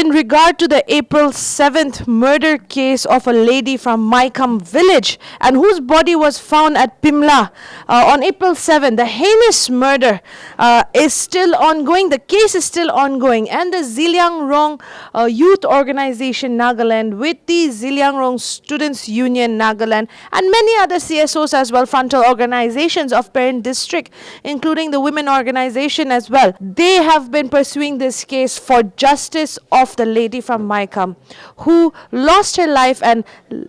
in regard to the April 7th murder case of a lady from Maikam village and whose body was found at Pimla on April 7th. The heinous murder is still ongoing. The case is still ongoing, and the Ziliangrong Youth Organization Nagaland with the Ziliangrong Students Union Nagaland and many other CSOs as well, frontal organizations of parent district, including the women organization as well. They have been pursuing this case for justice of the lady from Maikam who lost her life and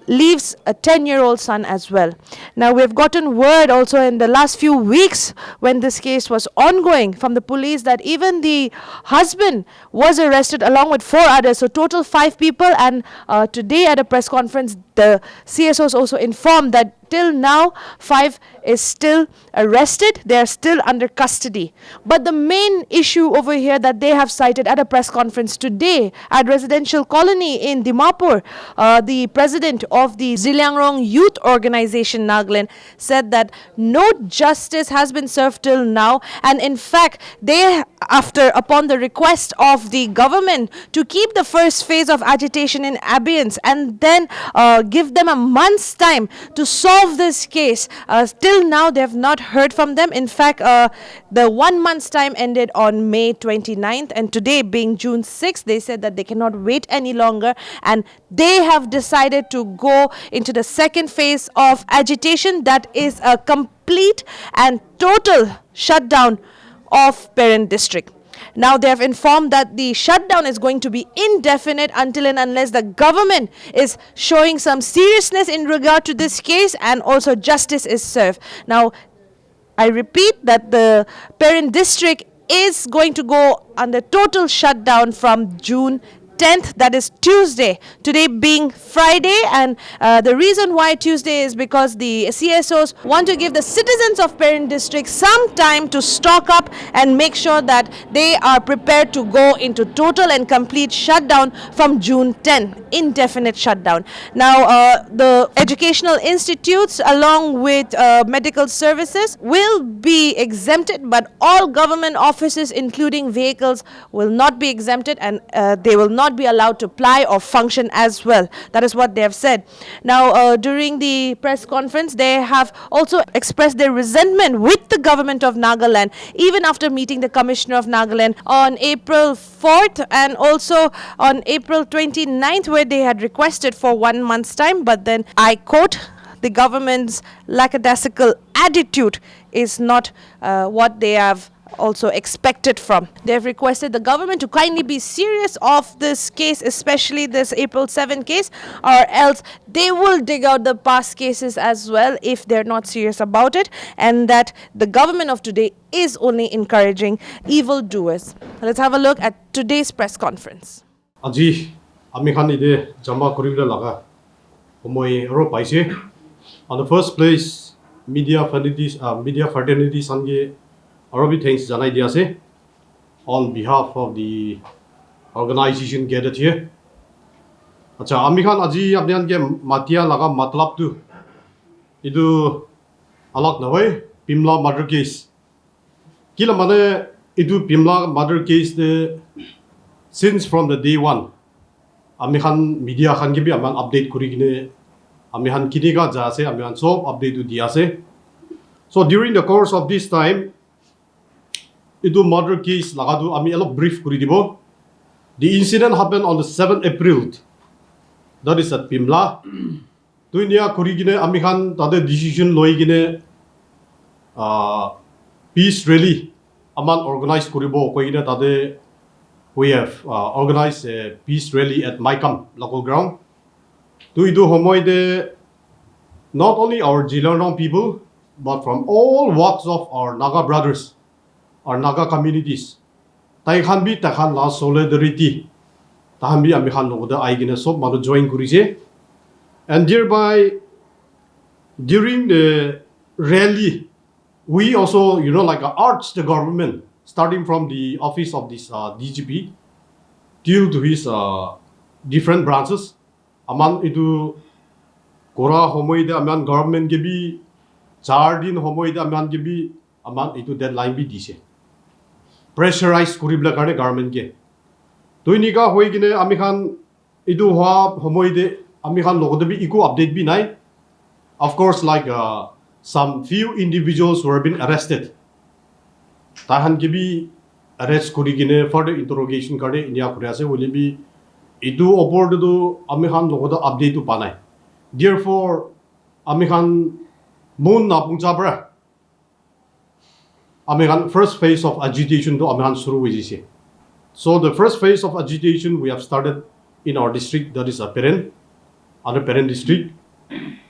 leaves a 10-year-old son as well. Now, we've gotten word also in the last few weeks when this case was ongoing from the police that even the husband was arrested along with 4 others, so total 5 people. And today at a press conference, the CSOs also informed that till now 5 is still arrested. They are still under custody. But the main issue over here that they have cited at a press conference today at residential colony in Dimapur, the president of the Ziliangrong Youth Organization Nagaland said that no justice has been served till now, and in fact they, upon the request of the government to keep the first phase of agitation in abeyance and then give them a month's time to solve this case. Till now, they have not heard from them. In fact, the 1 month's time ended on May 29th, and today being June 6th, they said that they cannot wait any longer, and they have decided to go into the second phase of agitation, that is a complete and total shutdown of parent district. Now, they have informed that the shutdown is going to be indefinite until and unless the government is showing some seriousness in regard to this case and also justice is served. Now, I repeat that the parent district is going to go under total shutdown from June 10th, that is Tuesday, today being Friday, and the reason why Tuesday is because the CSOs want to give the citizens of parent district some time to stock up and make sure that they are prepared to go into total and complete shutdown from June 10, indefinite shutdown. Now, the educational institutes along with medical services will be exempted, but all government offices including vehicles will not be exempted, and they will not be allowed to ply or function as well. That is what they have said. Now, during the press conference, they have also expressed their resentment with the government of Nagaland, even after meeting the Commissioner of Nagaland on April 4th and also on April 29th, where they had requested for 1 month's time. But then, I quote, the government's lackadaisical attitude is not what they have also expected from. They have requested the government to kindly be serious of this case, especially this April 7 case, or else they will dig out the past cases as well if they're not serious about it, and that the government of today is only encouraging evildoers. Let's have a look at today's press conference. Aji, ami khan ide jama koribla laga. Omoi ro paise. On the first place, media fraternity sange Arabi thanks janai diase on behalf of the organization gathered here. Acha ami khan aji apnian ke matia laga matlab tu idu alak na hoy Pimla murder case. Kila mane idu Pimla murder case de since from the day one ami khan media khan ke bi aman update kuri gine ami khan kiniga ja ase ami khan sob update du diase. So during the course of this time idu murder case lagadu ami alok brief kuri dibo. The incident happened on the 7th April. That is at Pimla. Tu india kuri gine ami khan tade decision loi gine peace rally aman organized kuribo koi gine tade we have organized a peace rally at Maikam local ground. Tu idu homoi de not only our Ziliangrong people but from all walks of our Naga brothers, our Naga communities. Tai khan bi ta khan la solidarity. Ta khan bi ami khan logoda ai gine sob manu join kurise. And thereby during the rally we also like urged the government starting from the office of this DGP till to his different branches. Aman itu kora homoi de aman government ke bi 4 din homoi de aman ke bi aman itu deadline bi dise. Pressurized kuribla karne government ke. Tuinika hoigine amikhan idu hua homoide amikhan logodabi iku update bi nai. Of course, like some few individuals who have been arrested. Tahan gibi arrest kurigine further interrogation kare India kuriase will be idu opor du amikhan logoda update tu panai. Therefore, amikhan moon na pungchabra. Amikhan first phase of agitation to amikhan suru wejise. So the first phase of agitation we have started in our district, that is a parent, under parent district.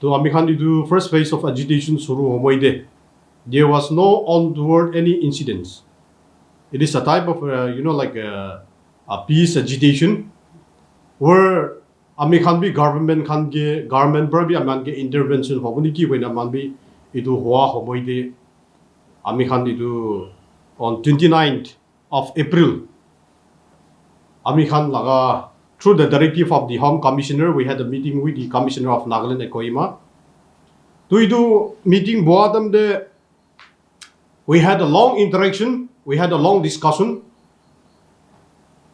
To amikhan idu first phase of agitation suru homoide. There was no untoward any incidents. It is a type of like a peace agitation where amikhan bi government kan ge government bar bi aman ge intervention hobuni ki when aman bi idu hua homoide amikhan idu on 29th of April amikhan laga through the directive of the Home Commissioner, we had a meeting with the Commissioner of Nagaland at Kohima. To idu meeting boadam de we had a long interaction, we had a long discussion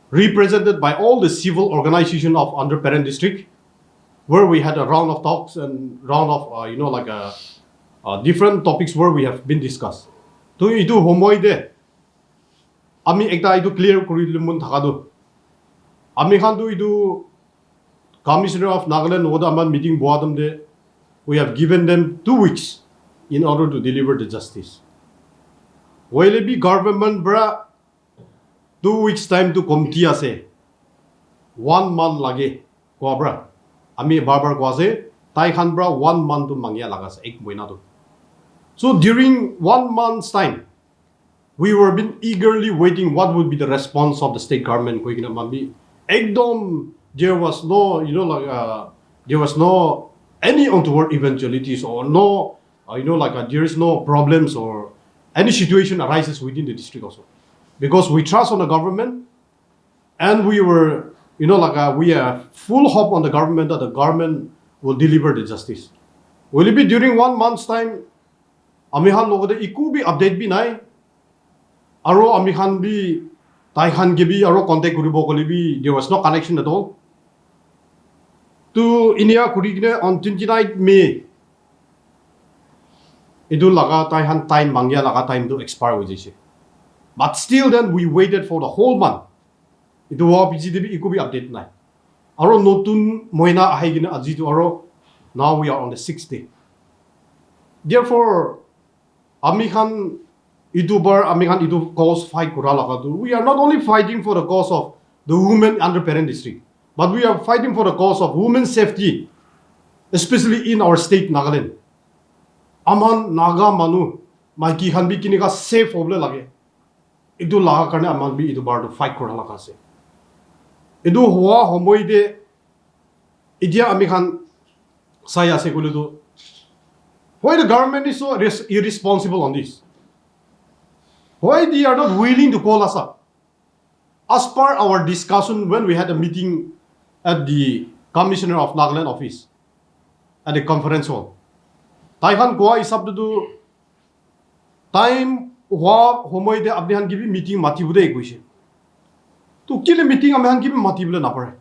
represented by all the civil organization of under parent district, where we had a round of talks and round of different topics where we have been discussed. To idu homoide ami ekta idu clear kurilumun thakadu. Ami khan du idu Commissioner of Nagaland Odaman meeting boadam de we have given them 2 weeks in order to deliver the justice. Will it be government bra 2 weeks time to committee ase 1 month lage ko bra ami barbar ko ase tai khan bra 1 month to mangya laga se ek moina to. So during 1 month's time we were been eagerly waiting what would be the response of the state government ko ikina mambi ekdom there was no there was no any untoward eventualities or no there is no problems or any situation arises within the district also, because we trust on the government and we were we have full hope on the government that the government will deliver the justice. Will it be during 1 month's time amikhan logode iku bi update bi nai aro amikhan bi tai khan ge bi aro contact kuribo kole bi there was no connection at all. To India kurigine on 29th May idu laga tai han time mangya laga time to expire with this. But still then we waited for the whole month. Idu wa PGDB iku bi update nai. Aro notun moina ahigina ajitu aro now we are on the 6th day. Therefore amikhan idu cause fight kura laga tu. We are not only fighting for the cause of the women under parent district, but we are fighting for the cause of women's safety, especially in our state Nagaland. Aman naga manu maiki khan bi kinika safe hoble lage idu laga karne aman bi idu bar to fight kora laga se idu hua homoi de idia ami khan sai ase kulu do why the government is so irresponsible on this, why they are not willing to call us up. As per our discussion when we had a meeting at the Commissioner of Nagaland office at the conference hall, Taihan Goa is up to do time Hua Homoide Abdihan give meeting Matibude equation. To kill a meeting, a man give Matibula Napare.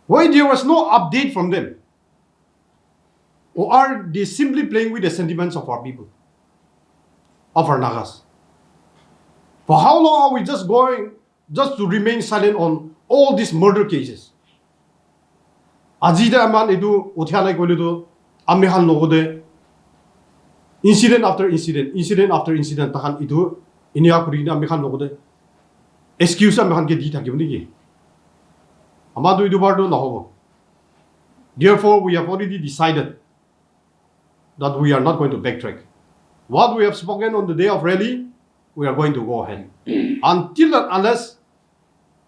Why there was no update from them? Or are they simply playing with the sentiments of our people, of our Nagas? For how long are we just going to remain silent on all these murder cases? Ajida Aman Edu Utiana Golido. Amikhan logode incident after incident tahan itu inia kurina amikhan logode excuse amikhan ke di thakibni ki amadu idu bardo na hobo. Therefore we have already decided that we are not going to backtrack. What we have spoken on the day of rally, we are going to go ahead until and unless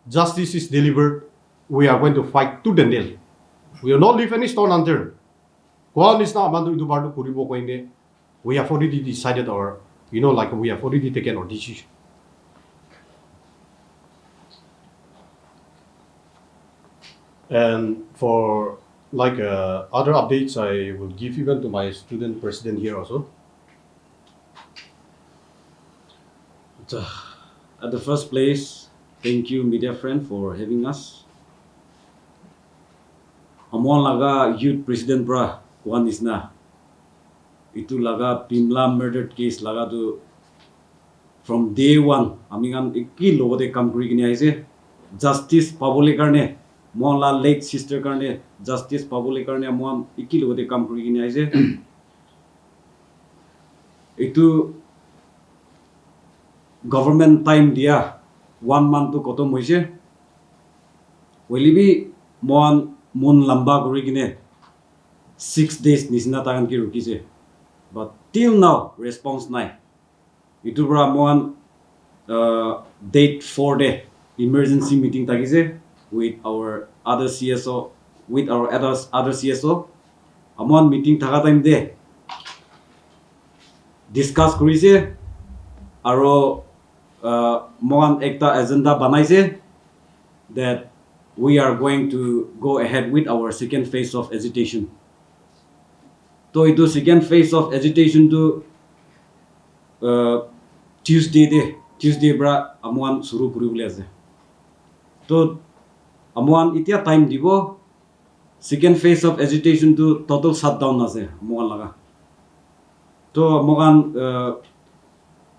justice is delivered. We are going to fight tooth and nail. We will not leave any stone unturned. We have already decided we have already taken our decision. And for other updates, I will give even to my student president here also. At the first place, Thank you, media friend, for having us. Amon laga youth president bra one is na. Itu laga Pimla murder case laga tu from day one. Amingan iki logote kam kuri kini aise. Justice pabole karne. Mon la late sister karne justice pabole karne mon iki logote kam kuri kini aise. Itu government time dia 1 month to kotom hoise. Welibi mon lamba kuri kine 6 days nisina takan ki rukise. But till now response nai. Itu bra mon date 4 day emergency meeting takise with our other CSO with our other CSO. Amon meeting thaka time de discuss kurise aro mon ekta agenda banaise that we are going to go ahead with our second phase of agitation. So itu second phase of agitation to Tuesday bra amuan suru kuri bole ase. To amuan itia time dibo second phase of agitation to total shutdown ase amuan laga. To amuan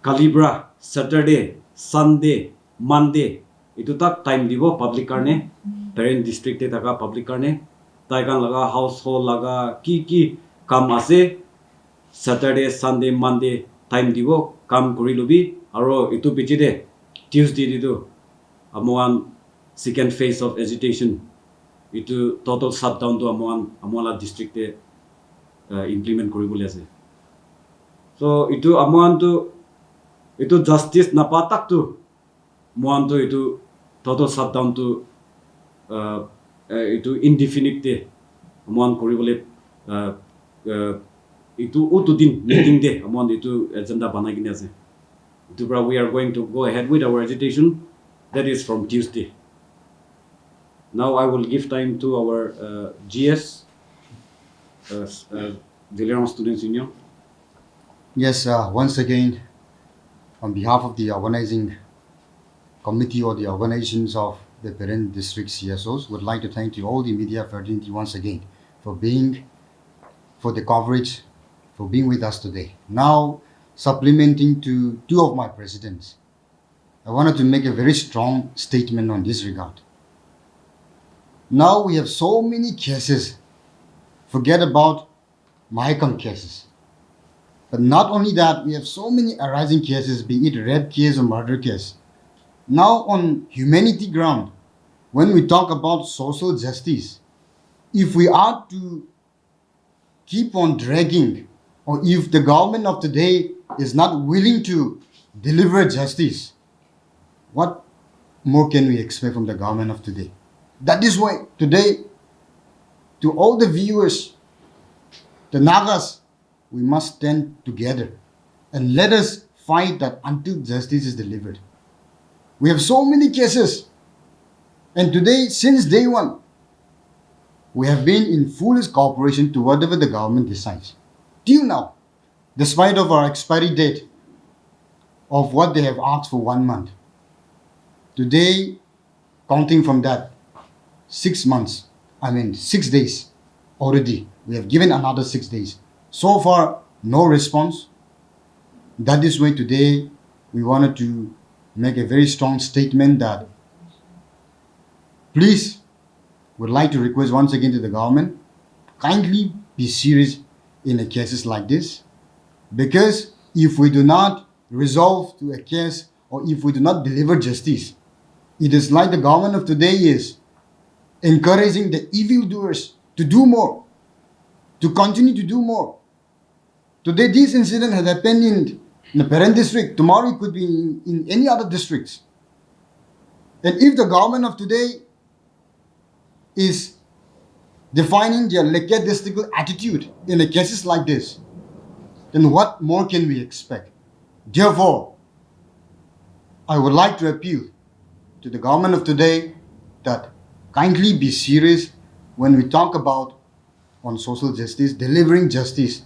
kalibra Saturday, Sunday, Monday itu tak time dibo public karne parent district te taka public karne taikan laga household laga ki kam ase Saturday, Sunday, Monday time dibo kam kuri lobi aro itu bichide Tuesday dido amuan second phase of agitation itu total shutdown to amuan district te implement kuri bole ase. So itu amuan tu itu justice napatak tu muan tu itu total shutdown tu itu indefinite de muan kuri bole itu utudin meeting de muan itu agenda banai gini ase. Itu bra we are going to go ahead with our agitation that is from Tuesday. Now I will give time to our GS Deliran Students Union. Yes, once again, on behalf of the organizing committee or the organizations of the parent district CSOs, would like to thank you all the media fraternity once again for the coverage, for being with us today. Now, supplementing to two of my presidents, I wanted to make a very strong statement on this regard. Now we have so many cases. Forget about Mahikam cases. But not only that, we have so many arising cases, be it rape case or murder case. Now on humanity ground, when we talk about social justice, if we are to keep on dragging, or if the government of today is not willing to deliver justice, what more can we expect from the government of today? That is why today, to all the viewers, the Nagas, we must stand together and let us fight that until justice is delivered. We have so many cases, and today, since day one, we have been in fullest cooperation to whatever the government decides. Till now, despite of our expiry date of what they have asked for 1 month, today, counting from that, 6 days already, we have given another 6 days. So far, no response. That is why today we wanted to make a very strong statement that please, would like to request once again to the government, kindly be serious in a cases like this, because if we do not resolve to a case or if we do not deliver justice, it is like the government of today is encouraging the evildoers to do more, to continue to do more. Today, this incident has happened in the parent district. Tomorrow, it could be in any other districts. And if the government of today is defining their lackadaisical attitude in a cases like this, then what more can we expect? Therefore, I would like to appeal to the government of today that kindly be serious when we talk about on social justice, delivering justice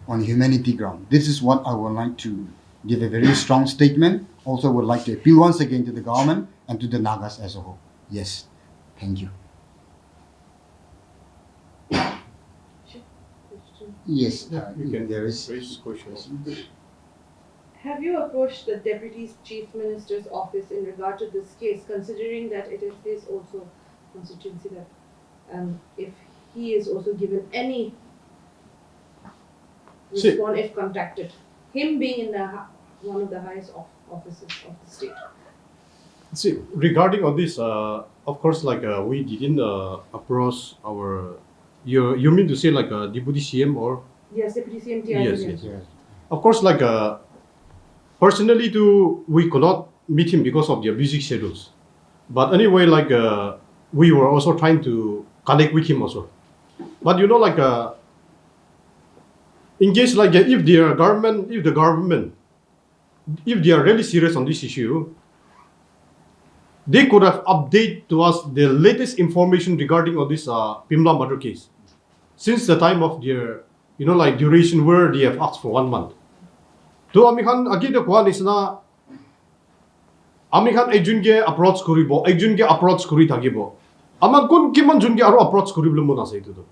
on humanity ground. This is what I would like to give a very strong statement. Also would like to appeal once again to the government and to the Nagas as a whole. Yes, thank you. Yes, You can there is. raise questions. Have you approached the Deputy Chief Minister's office in regard to this case, considering that it is his also constituency that, if he is also given any See- response if contacted, him being in the one of the highest offices of the state? See, regarding on this, of course, like we didn't approach our. You mean to say like Deputy CM or? Yes, Deputy CM Yes, TR. yes. Of course, like personally, too, we could not meet him because of their busy schedules. But anyway, like we were also trying to connect with him also. But you know, like in case like if the government, if they are really serious on this issue, they could have updated to us the latest information regarding on this Pimla murder case. Since the time of their, you know, like duration where they have asked for 1 month. To amikhan agi the kwan is na amikhan ejunge approach koribo, ejunge approach kori thakibo. Aman kun kiman junge aro approach koriblo mon ase itu to.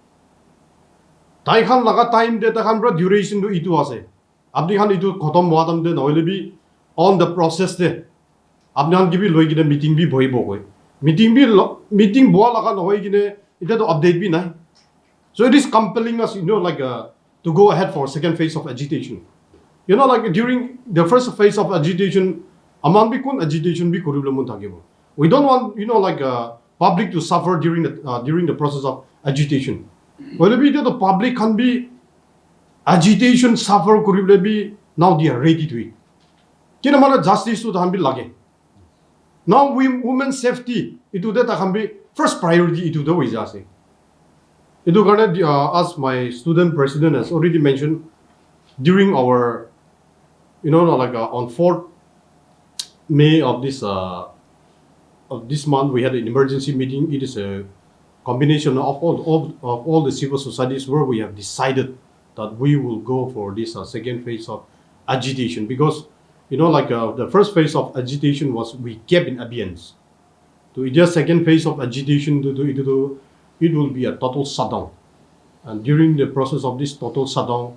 Tai khan laga time de ta khan bra duration do itu ase. Abni khan itu khotom wadam de noile bi on the process de. Abni khan gibi loi gine meeting bi bhoibo koi. Meeting boa laga no hoi gine ita to update bi nai. So it is compelling us, you know, like to go ahead for second phase of agitation. You know, like during the first phase of agitation, aman bi kun agitation bi koriblo mon thakibo. We don't want, you know, like public to suffer during the process of agitation. Well, be the public can be agitation suffer koriblo bi now they are ready to it. Kina mana justice to be lage. Now women's safety itu that can be first priority itu the way jase. Itu karena as my student president has already mentioned during our, you know, like on 4th May of this month we had an emergency meeting. It is a combination of all the civil societies where we have decided that we will go for this second phase of agitation because, you know, like the first phase of agitation was we kept in abeyance. To the second phase of agitation it will be a total shutdown. And during the process of this total shutdown,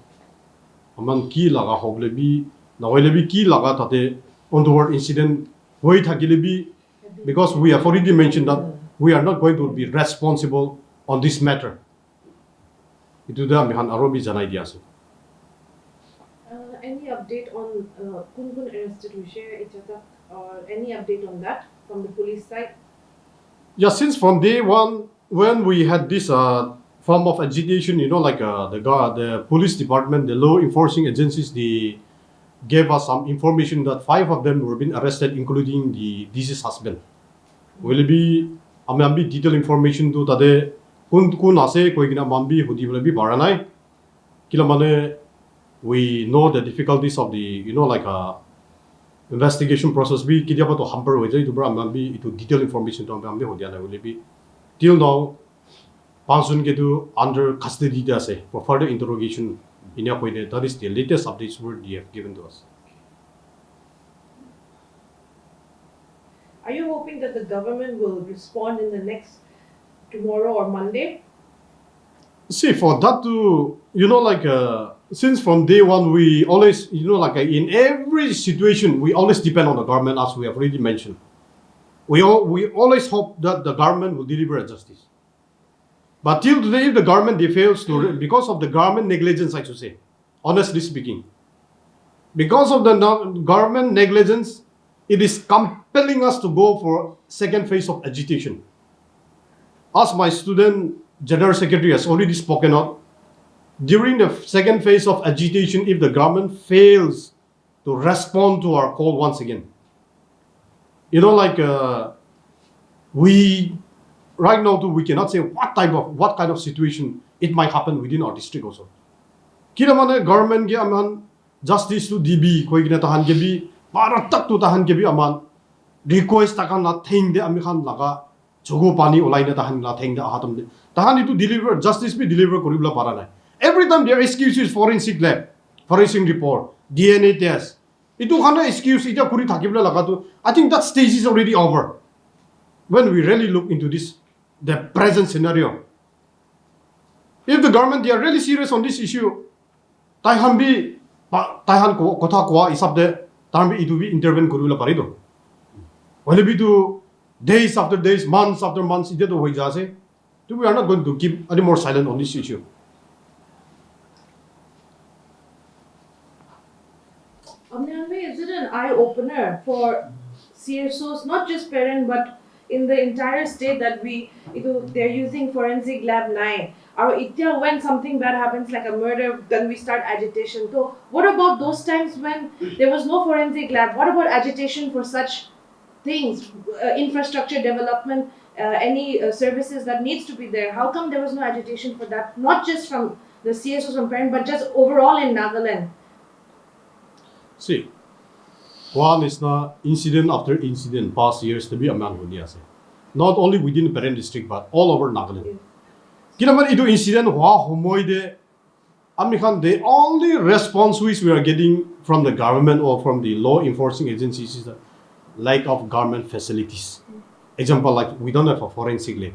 aman ki laga hoble bi nawele bi ki laga tate untoward incident hoi thakile bi, because we have already mentioned that we are not going to be responsible on this matter. Itu da mihan arobi janai dia ase. Any update on kun arrested Vishay Ichatak or any update on that from the police side? Yeah, since from day one when we had this form of agitation, you know, like the police department, the law enforcing agencies, they gave us some information that 5 of them were being arrested, including the deceased husband. Will be ambi detailed information to tade kun ase koi gina mambi hudi will be baranai. Kila mane we know the difficulties of the, you know, like investigation process be kidia to hamper with it to bra mambi itu detailed information to ambi hodiana will be till now Pansun Ketu under custody for further interrogation in your point. That is the latest updates word they have given to us. Are you hoping that the government will respond in the next tomorrow or Monday? See, for that to, you know, like since from day one we always, you know, like in every situation we always depend on the government, as we have already mentioned. We always hope that the government will deliver justice. But till today, if the government fails to, because of the government negligence, I should say, honestly speaking, because of the government negligence, it is compelling us to go for second phase of agitation. As my student general secretary has already spoken out, during the second phase of agitation, if the government fails to respond to our call once again, you know, like right now too, we cannot say what kind of situation it might happen within our district also. Kira mana government ge aman justice to DB koi gina tahan ge bi para tak tu tahan ge bi aman request takan la thing de ami khan laga jogo pani olai na tahan la thing de ahatam de tahan itu deliver justice be deliver koribla para nai. Every time their excuse is forensic lab, forensic report, DNA test. Itu kana excuse ita kuri thakibla laga tu. I think that stage is already over. when we really look into this, the present scenario, if the government they are really serious on this issue, Taihan bi Taihan ko kotha kwa isap de tarbi itu bi intervene kurula parido. Wale bi to days after days, months after months, ite to hoi jase. So we are not going to keep any more silent on this issue. Is it an eye-opener for CSOs, not just parent, but in the entire state that they're using forensic lab 9? Or when something bad happens like a murder, then we start agitation. So what about those times when there was no forensic lab? What about agitation for such things, infrastructure development, any services that needs to be there? How come there was no agitation for that? Not just from the CSOs from parent, but just overall in Nagaland. See, one is na incident after incident past years to be a man who niya. Not only within the parent district but all over Nagaland. Kinaman ito incident wa humoy de amikhan the only response which we are getting from the government or from the law enforcing agencies is the lack of government facilities. Example like we don't have a forensic lab.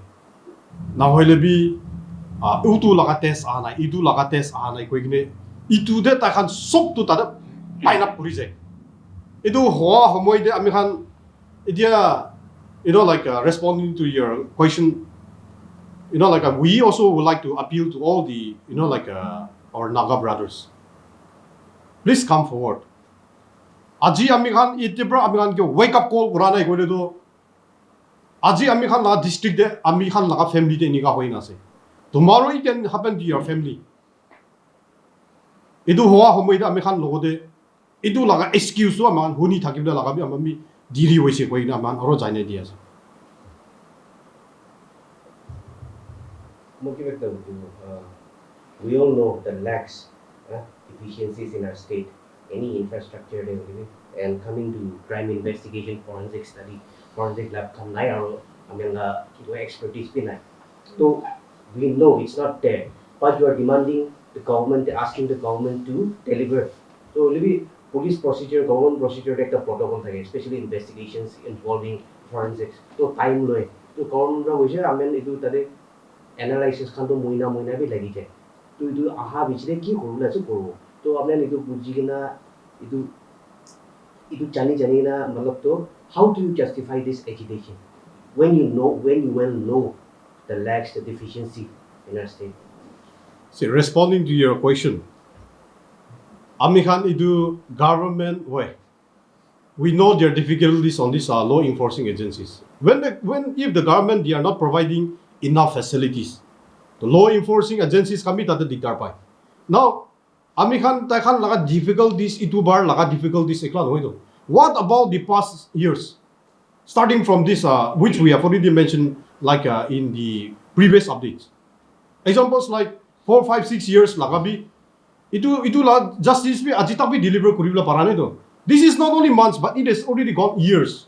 Now bi utu laka test anay, itu laka test anay ko igni itu de takan sok tu tada painap puri jay. Itu hoa humoy de amikhan idea like responding to your question. Like we also would like to appeal to all the, our Naga brothers. Please come forward. Aji amikhan itibra amikhan ke wake up call kurana ikole do. Aji amikhan la district de amikhan la family de niga hoy na se. Tomorrow it can happen to your family. Itu hoa homoy de amikhan logo de. Itu laga excuse to aman huni thakib de laga bi amami diri hoise koi na man aro jaine dia. We all know the lacks efficiencies in our state, any infrastructure and coming to crime investigation, forensic study, forensic lab, expertise. So we know it's not there, but you are demanding the government, asking the government to deliver. So police procedure, government procedure, like the protocol, especially investigations involving forensics. So time low. So government analysis kan to moina bi lagi jay to itu aha bichre ki korula chu korbo to apne itu bujhi na itu jani na matlab to how do you justify this agitation when you well know the lacks, the deficiency in our state? See, responding to your question, amikhan itu government way. We know there are difficulties on these law enforcing agencies. If the government they are not providing enough facilities, the law enforcing agencies kami tada diktar pai. Now, amikhan takhan laga difficulties itu bar laga difficulties eklan hoido. What about the past years? Starting from this, which we have already mentioned, like in the previous updates. Examples like 4, 5, 6 years lagabi. Itu la justice bi ajita bi deliver kuribla parane do. This is not only months, but it has already gone years.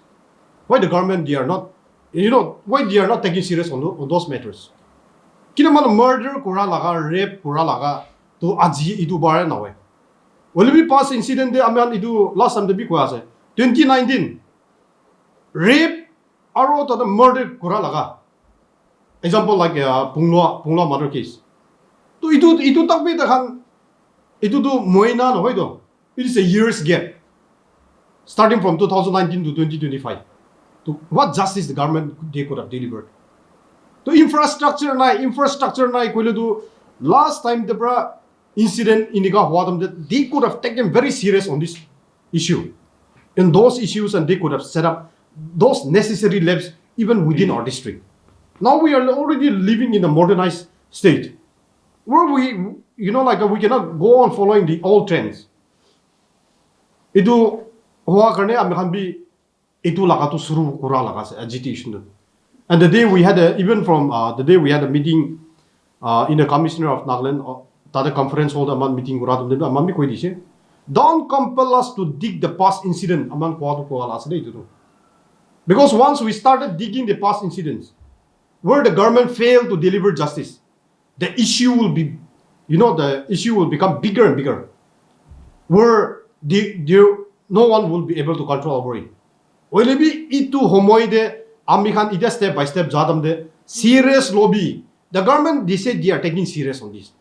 Why the government they are not, why they are not taking serious on those matters? Kinaman murder kura laga, rape kura laga, to aji itu bare na way. Will be past incident de aman itu last time the big was 2019. Rape aro to the murder kura laga. Example like Pungla murder case. To itu tak be takan itu to moina no hoy. It is a year's gap. Starting from 2019 to 2025. To what justice the government they could have delivered. To infrastructure na kuile do last time the incident in that they could have taken very serious on this issue. In those issues and they could have set up those necessary labs even within our district. Now we are already living in a modernized state where we cannot go on following the old trends. Itu hoa karne amikhan bi itu laga to suru kura laga se agitation. And the day we had a meeting in the commissioner of Nagaland, tada conference hall aman meeting kura tum de aman bi koi dise. Don't compel us to dig the past incident aman kwa to kwa last day to. Because once we started digging the past incidents where the government failed to deliver justice, the issue will become bigger and bigger. Where no one will be able to control over it. Maybe itu homoy de Amikhan ida step by step jadam de serious lobby. The government they said they are taking serious on this.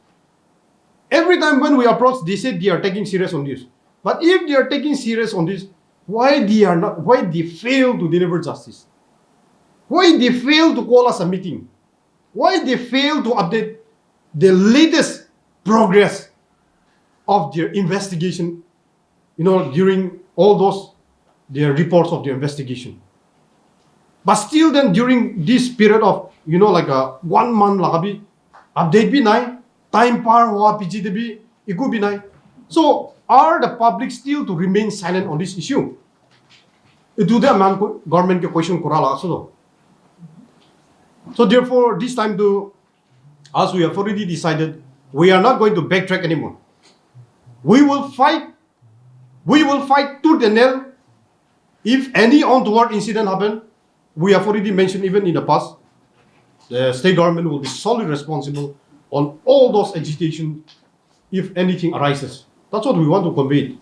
Every time when we approach, they said they are taking serious on this. But if they are taking serious on this, why they fail to deliver justice? Why they fail to call us a meeting? Why they fail to update the latest progress of their investigation, during all those their reports of their investigation. But still then during this period of, like a 1 month lakabi, update bhi nai, time par hua PG bhi, iku bhi nai. So are the public still to remain silent on this issue? Do the government ke question kura la so. So therefore, this time as we have already decided, we are not going to backtrack anymore. We will fight tooth and nail. If any untoward incident happen, we have already mentioned even in the past, the state government will be solely responsible on all those agitation if anything arises. That's what we want to convey.